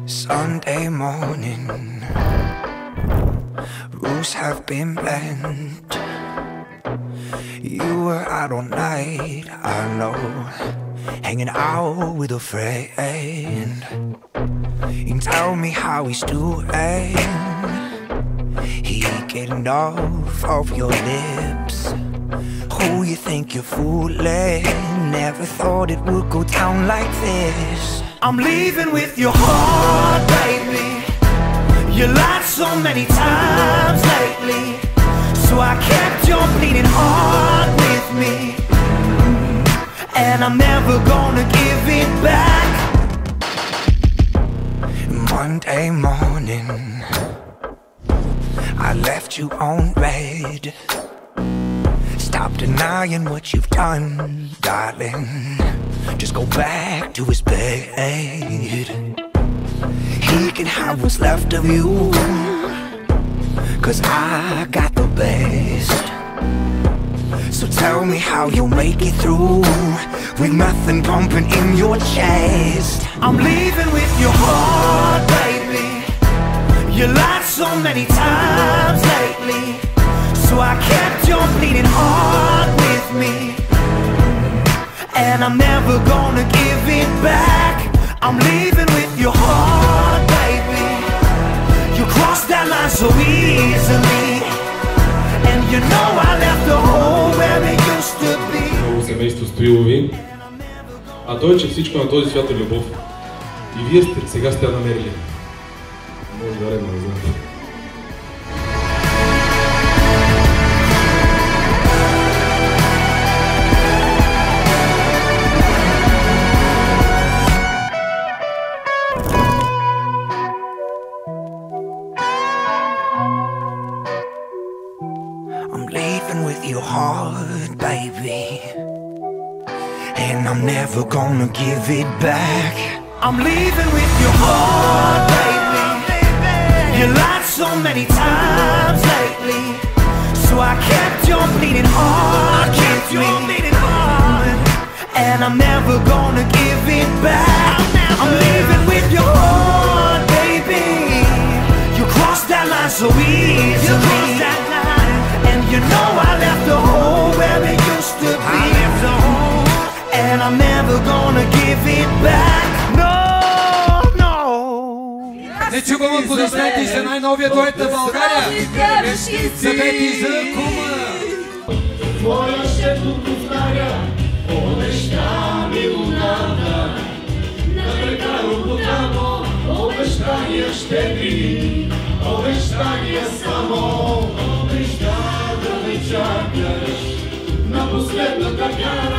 Sunday morning, rules have been bent. You were out all night, I know, hanging out with a friend. You tell me how he's doing. He getting off of your lips. Who you think you're fooling? Never thought it would go down like this. I'm leaving with your heart, baby. You lied so many times lately, so I kept your bleeding heart with me, and I'm never gonna give it back. Monday morning, I left you on red. Stop denying what you've done, darling. Just go back to his bed. He can have what's left of you, 'cause I got the best. So tell me how you'll make it through with nothing pumping in your chest. I'm leaving with your heart, baby. You lied so many times lately, so I kept your bleeding heart with me, and I'm never gonna give it back. I'm leaving with your heart, baby. You crossed that line so easily, and you know I left the hole where it used to be. Много семейство Стоилови, а той, че всичко на този свят е любов. И вие сега сте я намерили. Може да редно, не знам. I'm leaving with your heart, baby, and I'm never gonna give it back. I'm leaving with your heart, baby. You lied so many times lately, so I kept your bleeding heart with me, and I'm never gonna give it back. I'm leaving with your heart, baby. You crossed that line so easily, and you know I left the hole where it used to be, and I'm never gonna give it back. No, no. Не чувам аплодисменти за най-новия дует на България. Запети за Кума. Твоя ще повтаря, обеща ми луната, на река Роботамо, обещания щедри, обещания само, обеща да ме чакаш на последната гара.